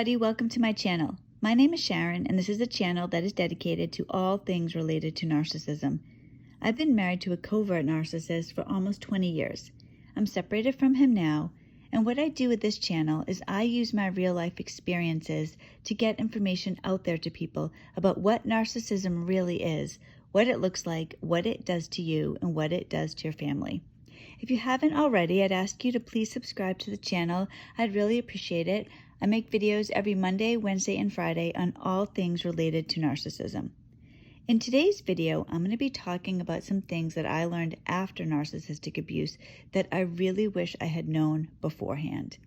everybody, welcome to my channel. My name is Sharon, and this is a channel that is dedicated to all things related to narcissism. I've been married to a covert narcissist for almost 20 years. I'm separated from him now, and what I do with this channel is I use my real-life experiences to get information out there to people about what narcissism really is, what it looks like, what it does to you, and what it does to your family. If you haven't already, I'd ask you to please subscribe to the channel. I'd really appreciate it. I make videos every Monday, Wednesday, and Friday on all things related to narcissism. In today's video, I'm going to be talking about some things that I learned after narcissistic abuse that I really wish I had known beforehand.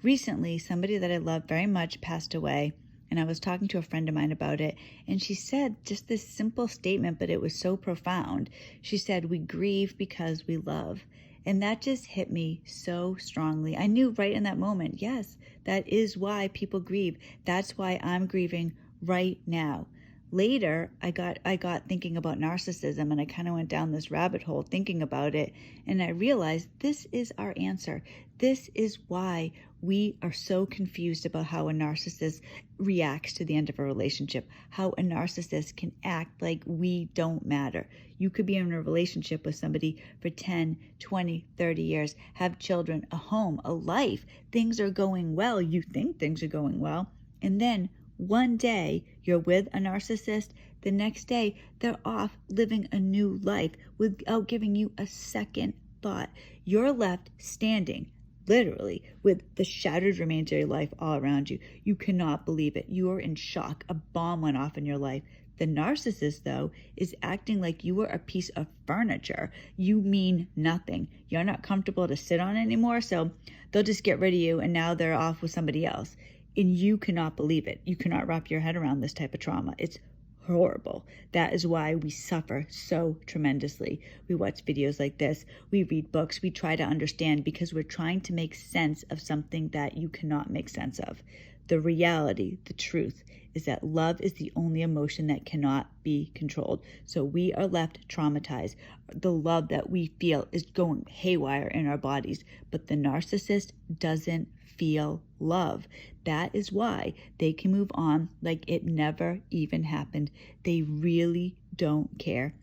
Recently, somebody that I love very much passed away, and I was talking to a friend of mine about it, and she said just this simple statement, but it was so profound. She said, "We grieve because we love." And that just hit me so strongly. I knew right in that moment, yes, that is why people grieve. That's why I'm grieving right now. Later, I got thinking about narcissism, and I kind of went down this rabbit hole thinking about it, and I realized this is our answer. This is why we are so confused about how a narcissist reacts to the end of a relationship, how a narcissist can act like we don't matter. You could be in a relationship with somebody for 10, 20, 30 years, have children, a home, a life. Things are going well. You think things are going well. And then one day you're with a narcissist. The next day they're off living a new life without giving you a second thought. You're left standing, literally, with the shattered remains of your life all around you. You cannot believe it. You're in shock. A bomb went off in your life. The narcissist, though, is acting like you are a piece of furniture. You mean nothing. You're not comfortable to sit on anymore, so they'll just get rid of you, and now they're off with somebody else. And you cannot believe it. You cannot wrap your head around this type of trauma. It's horrible. That is why we suffer so tremendously. We watch videos like this. We read books. We try to understand because we're trying to make sense of something that you cannot make sense of. The reality, the truth, is that love is the only emotion that cannot be controlled. So we are left traumatized. The love that we feel is going haywire in our bodies, but the narcissist doesn't feel love. That is why they can move on like it never even happened. They really don't care.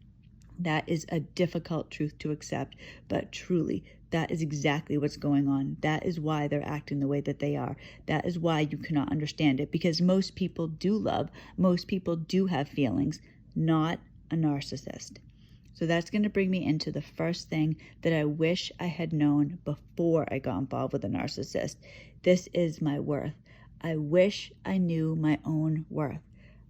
That is a difficult truth to accept, but truly, that is exactly what's going on. That is why they're acting the way that they are. That is why you cannot understand it, because most people do love. Most people do have feelings, not a narcissist. So that's going to bring me into the first thing that I wish I had known before I got involved with a narcissist. This is my worth. I wish I knew my own worth.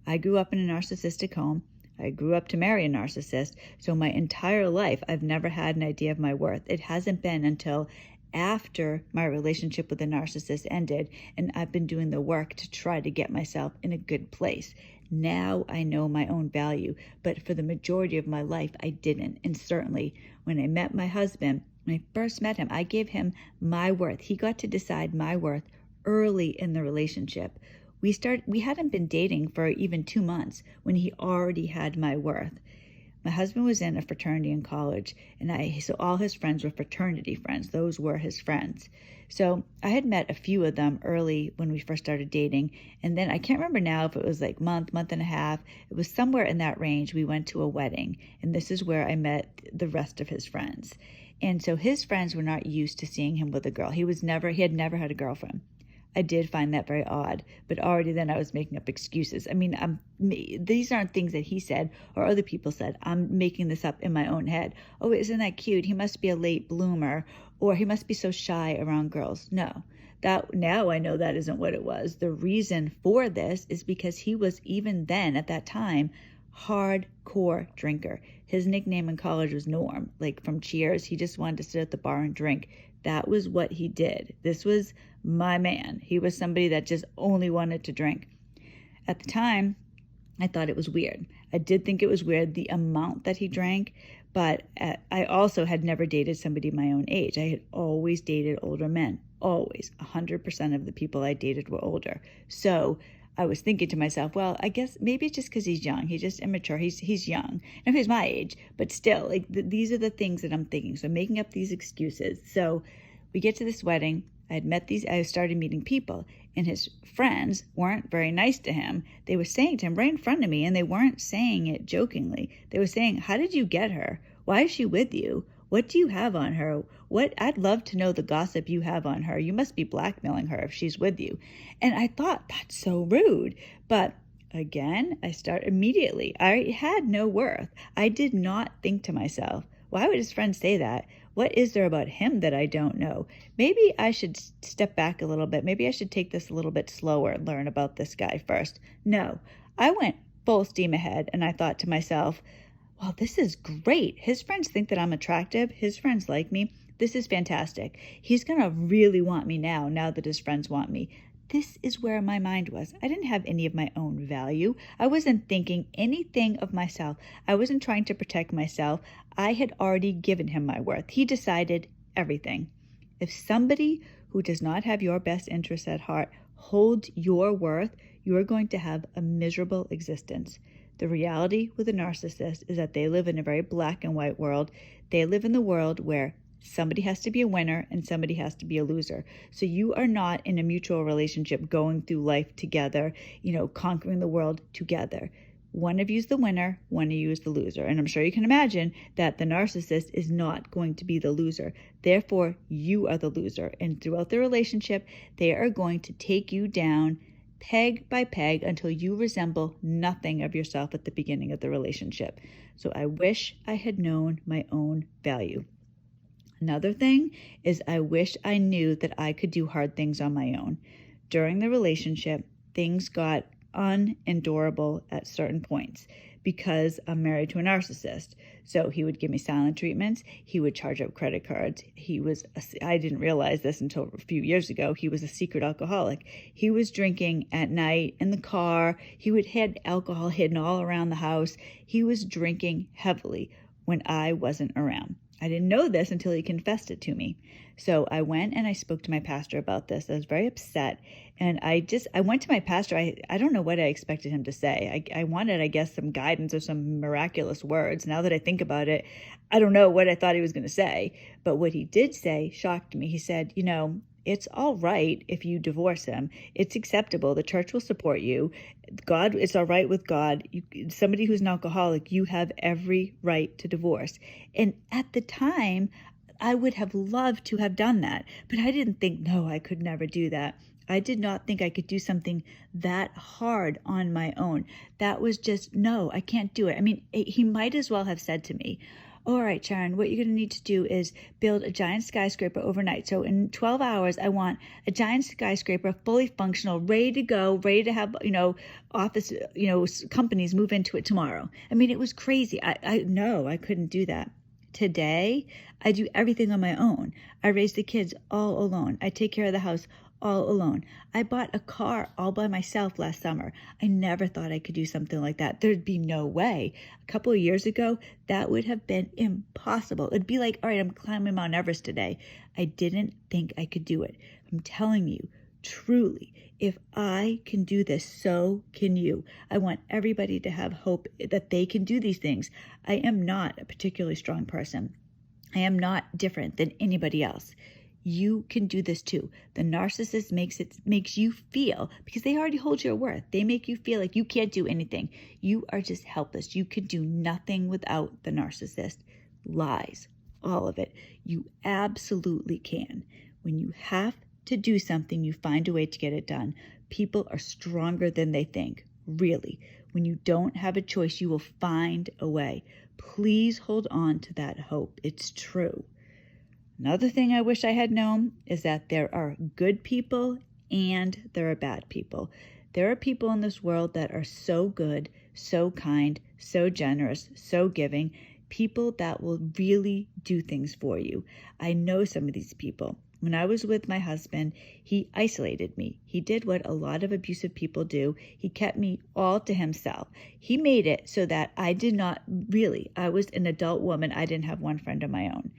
I grew up in a narcissistic home. I grew up to marry a narcissist. So my entire life, I've never had an idea of my worth. It hasn't been until after my relationship with the narcissist ended, and I've been doing the work to try to get myself in a good place. Now I know my own value, but for the majority of my life, I didn't. And certainly when I met my husband, when I first met him, I gave him my worth. He got to decide my worth early in the relationship. We hadn't been dating for even 2 months when he already had my worth. My husband was in a fraternity in college, and so all his friends were fraternity friends. Those were his friends. So I had met a few of them early when we first started dating, and then I can't remember now if it was like month and a half. It was somewhere in that range. We went to a wedding, and this is where I met the rest of his friends. And so his friends were not used to seeing him with a girl. He had never had a girlfriend. I did find that very odd, but already then I was making up excuses. I mean, these aren't things that he said or other people said. I'm making this up in my own head. Oh, isn't that cute? He must be a late bloomer, or he must be so shy around girls. No, now I know that isn't what it was. The reason for this is because he was, even then at that time, hardcore drinker. His nickname in college was Norm, like from Cheers. He just wanted to sit at the bar and drink. That was what he did. This was my man. He was somebody that just only wanted to drink. At the time, I thought it was weird. I did think it was weird, the amount that he drank, but I also had never dated somebody my own age. I had always dated older men, always. 100% of the people I dated were older. So I was thinking to myself, well, I guess maybe it's just because he's young. He's just immature. He's young. Now, he's my age, but still, like these are the things that I'm thinking. So making up these excuses. So we get to this wedding. I started meeting people, and his friends weren't very nice to him. They were saying to him right in front of me, and they weren't saying it jokingly. They were saying, how did you get her? Why is she with you? What do you have on her? I'd love to know the gossip you have on her. You must be blackmailing her if she's with you. And I thought, that's so rude. But again, I start immediately. I had no worth. I did not think to myself, why would his friend say that? What is there about him that I don't know? Maybe I should step back a little bit. Maybe I should take this a little bit slower and learn about this guy first. No, I went full steam ahead, and I thought to myself, well, this is great. His friends think that I'm attractive. His friends like me. This is fantastic. He's going to really want me now that his friends want me. This is where my mind was. I didn't have any of my own value. I wasn't thinking anything of myself. I wasn't trying to protect myself. I had already given him my worth. He decided everything. If somebody who does not have your best interests at heart holds your worth, you are going to have a miserable existence. The reality with a narcissist is that they live in a very black and white world. They live in the world where somebody has to be a winner and somebody has to be a loser. So you are not in a mutual relationship going through life together, conquering the world together. One of you is the winner, one of you is the loser. And I'm sure you can imagine that the narcissist is not going to be the loser. Therefore, you are the loser. And throughout the relationship, they are going to take you down peg by peg until you resemble nothing of yourself at the beginning of the relationship. So I wish I had known my own value. Another thing is I wish I knew that I could do hard things on my own. During the relationship, things got unendurable at certain points because I'm married to a narcissist. So he would give me silent treatments. He would charge up credit cards. I didn't realize this until a few years ago. He was a secret alcoholic. He was drinking at night in the car. He would had alcohol hidden all around the house. He was drinking heavily when I wasn't around. I didn't know this until he confessed it to me. So I went and I spoke to my pastor about this. I was very upset. And I went to my pastor. I don't know what I expected him to say. I wanted, I guess, some guidance or some miraculous words. Now that I think about it, I don't know what I thought he was going to say. But what he did say shocked me. He said, it's all right if you divorce him. It's acceptable. The church will support you. God, it's all right with God. Somebody who's an alcoholic, you have every right to divorce. And at the time, I would have loved to have done that. But I didn't think, no, I could never do that. I did not think I could do something that hard on my own. That was just, no, I can't do it. I mean, he might as well have said to me, all right, Sharon, what you're going to need to do is build a giant skyscraper overnight. So in 12 hours, I want a giant skyscraper, fully functional, ready to go, ready to have, office, companies move into it tomorrow. I mean, it was crazy. No, I couldn't do that. Today, I do everything on my own. I raise the kids all alone. I take care of the house all alone. I bought a car all by myself last summer. I never thought I could do something like that. There'd be no way. A couple of years ago, that would have been impossible. It'd be like, all right, I'm climbing Mount Everest today. I didn't think I could do it. I'm telling you, truly, if I can do this, so can you. I want everybody to have hope that they can do these things. I am not a particularly strong person. I am not different than anybody else. You can do this too. The narcissist makes you feel, because they already hold your worth, they make you feel like you can't do anything. You are just helpless. You can do nothing without the narcissist. Lies, all of it. You absolutely can. When you have to do something, you find a way to get it done. People are stronger than they think, really. When you don't have a choice, you will find a way. Please hold on to that hope. It's true. Another thing I wish I had known is that there are good people and there are bad people. There are people in this world that are so good, so kind, so generous, so giving, people that will really do things for you. I know some of these people. When I was with my husband, he isolated me. He did what a lot of abusive people do. He kept me all to himself. He made it so that I was an adult woman. I didn't have one friend of my own.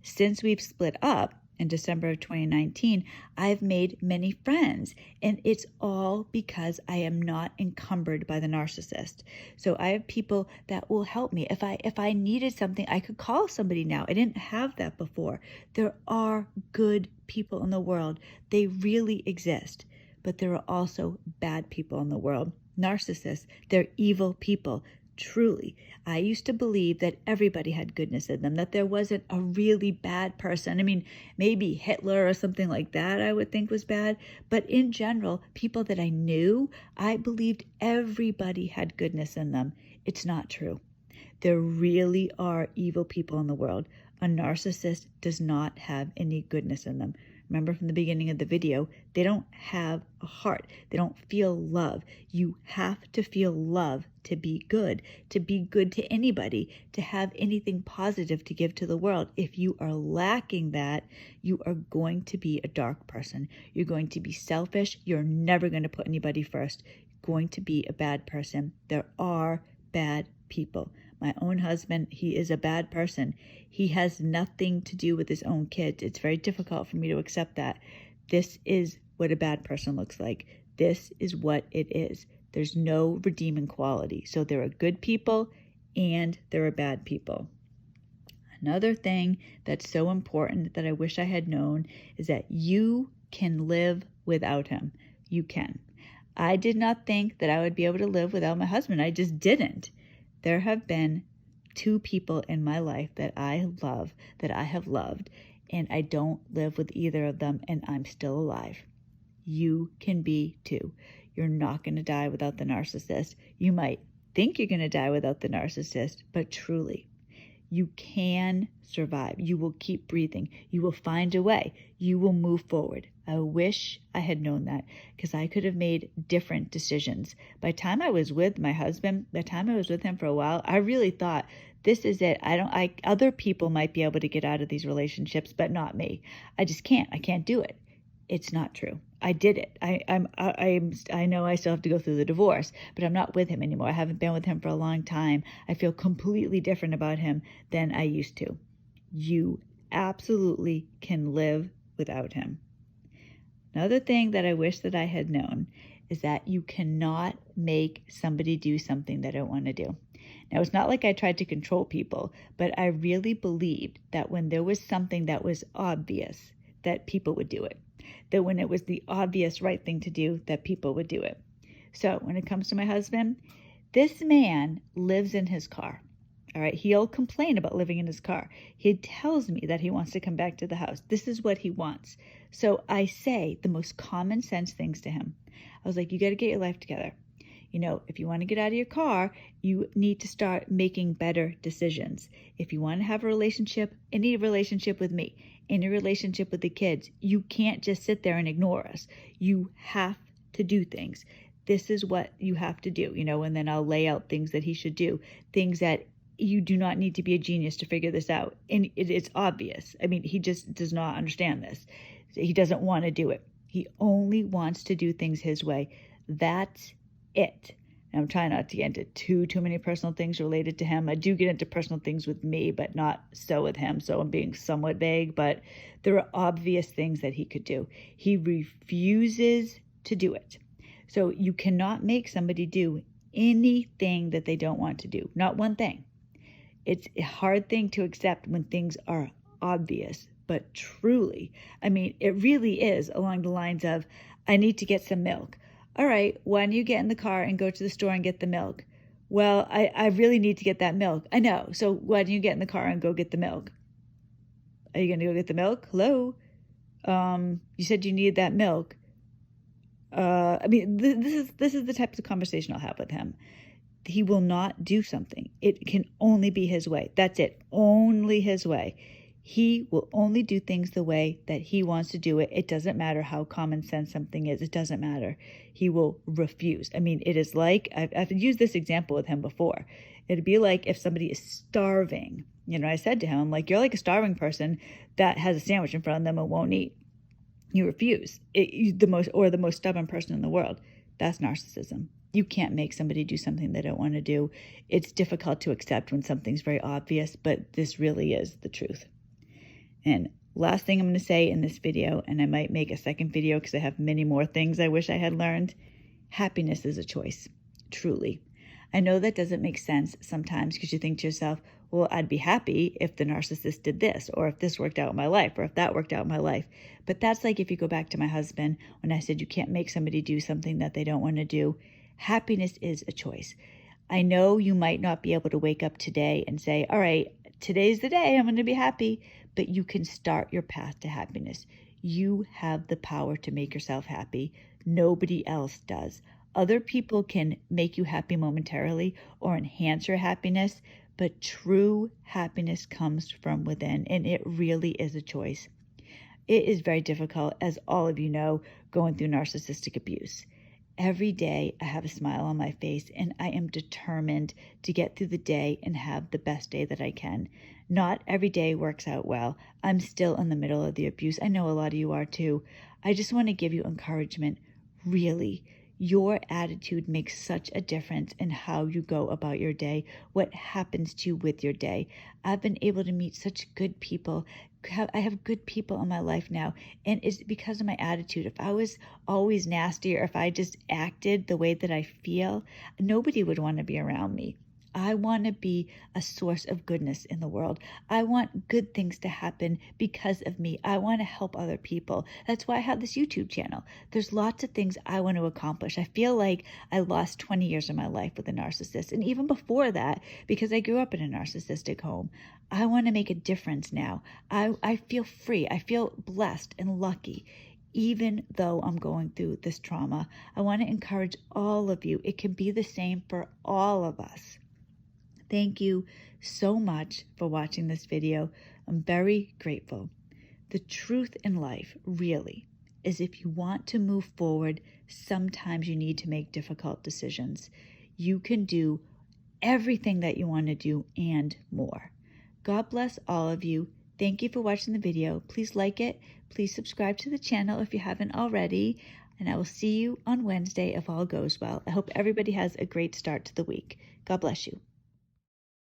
Since we've split up in December of 2019, I've made many friends, and it's all because I am not encumbered by the narcissist. So I have people that will help me. If I needed something, I could call somebody now. I didn't have that before. There are good people in the world. They really exist. but there are also bad people in the world. Narcissists, they're evil people. Truly, I used to believe that everybody had goodness in them, that there wasn't a really bad person. I mean, maybe Hitler or something like that I would think was bad. But in general, people that I knew, I believed everybody had goodness in them. It's not true. There really are evil people in the world. A narcissist does not have any goodness in them. Remember from the beginning of the video, they don't have a heart. They don't feel love. You have to feel love to be good to anybody, to have anything positive to give to the world. If you are lacking that, you are going to be a dark person. You're going to be selfish. You're never going to put anybody first. You're going to be a bad person. There are bad people. My own husband, he is a bad person. He has nothing to do with his own kids. It's very difficult for me to accept that. This is what a bad person looks like. This is what it is. There's no redeeming quality. So there are good people and there are bad people. Another thing that's so important that I wish I had known is that you can live without him. You can. I did not think that I would be able to live without my husband. I just didn't. There have been 2 people in my life that I love, that I have loved, and I don't live with either of them, and I'm still alive. You can be too. You're not going to die without the narcissist. You might think you're going to die without the narcissist, but truly, you can survive. You will keep breathing. You will find a way. You will move forward. I wish I had known that, because I could have made different decisions. By the time I was with my husband, by the time I was with him for a while, I really thought, this is it. Other people might be able to get out of these relationships, but not me. I just can't. I can't do it. It's not true. I did it. I know I still have to go through the divorce, but I'm not with him anymore. I haven't been with him for a long time. I feel completely different about him than I used to. You absolutely can live without him. Another thing that I wish that I had known is that you cannot make somebody do something they don't want to do. Now, it's not like I tried to control people, but I really believed that when there was something that was obvious, that people would do it. That when it was the obvious right thing to do, that people would do it. So when it comes to my husband, this man lives in his car. All right, he'll complain about living in his car. He tells me that he wants to come back to the house. This is what he wants. So I say the most common sense things to him. I was like, you got to get your life together. You know, if you want to get out of your car, you need to start making better decisions. If you want to have a relationship, any relationship with me, any relationship with the kids, you can't just sit there and ignore us. You have to do things. This is what you have to do, and then I'll lay out things that he should do, things that you do not need to be a genius to figure this out. And it's obvious. I mean, he just does not understand this. He doesn't want to do it. He only wants to do things his way. That's it. And I'm trying not to get into too many personal things related to him. I do get into personal things with me, but not so with him. So I'm being somewhat vague, but there are obvious things that he could do. He refuses to do it. So you cannot make somebody do anything that they don't want to do. Not one thing. It's a hard thing to accept when things are obvious, but truly, I mean, it really is along the lines of, I need to get some milk. All right, why don't you get in the car and go to the store and get the milk? Well, I really need to get that milk. I know. So why don't you get in the car and go get the milk? Are you going to go get the milk? Hello? You said you needed that milk. I mean, this is the type of conversation I'll have with him. He will not do something. It can only be his way. That's it. Only his way. He will only do things the way that he wants to do it. It doesn't matter how common sense something is. It doesn't matter. He will refuse. I mean, it is like, I've used this example with him before. It'd be like if somebody is starving. I said to him, like, you're like a starving person that has a sandwich in front of them and won't eat. You refuse. The most stubborn person in the world. That's narcissism. You can't make somebody do something they don't want to do. It's difficult to accept when something's very obvious, but this really is the truth. And last thing I'm going to say in this video, and I might make a second video because I have many more things I wish I had learned, happiness is a choice, truly. I know that doesn't make sense sometimes because you think to yourself, well, I'd be happy if the narcissist did this, or if this worked out in my life, or if that worked out in my life. But that's like if you go back to my husband, when I said you can't make somebody do something that they don't want to do. Happiness is a choice. I know you might not be able to wake up today and say, all right, today's the day I'm going to be happy, but you can start your path to happiness. You have the power to make yourself happy. Nobody else does. Other people can make you happy momentarily or enhance your happiness, but true happiness comes from within, and it really is a choice. It is very difficult, as all of you know, going through narcissistic abuse. Every day I have a smile on my face, and I am determined to get through the day and have the best day that I can. Not every day works out well. I'm still in the middle of the abuse. I know a lot of you are too. I just want to give you encouragement. Really, your attitude makes such a difference in how you go about your day, what happens to you with your day. I've been able to meet such good people. I have good people in my life now, and it's because of my attitude. If I was always nasty, or if I just acted the way that I feel, nobody would want to be around me. I want to be a source of goodness in the world. I want good things to happen because of me. I want to help other people. That's why I have this YouTube channel. There's lots of things I want to accomplish. I feel like I lost 20 years of my life with a narcissist. And even before that, because I grew up in a narcissistic home, I want to make a difference now. I feel free. I feel blessed and lucky. Even though I'm going through this trauma, I want to encourage all of you. It can be the same for all of us. Thank you so much for watching this video. I'm very grateful. The truth in life, really, is if you want to move forward, sometimes you need to make difficult decisions. You can do everything that you want to do and more. God bless all of you. Thank you for watching the video. Please like it. Please subscribe to the channel if you haven't already. And I will see you on Wednesday if all goes well. I hope everybody has a great start to the week. God bless you.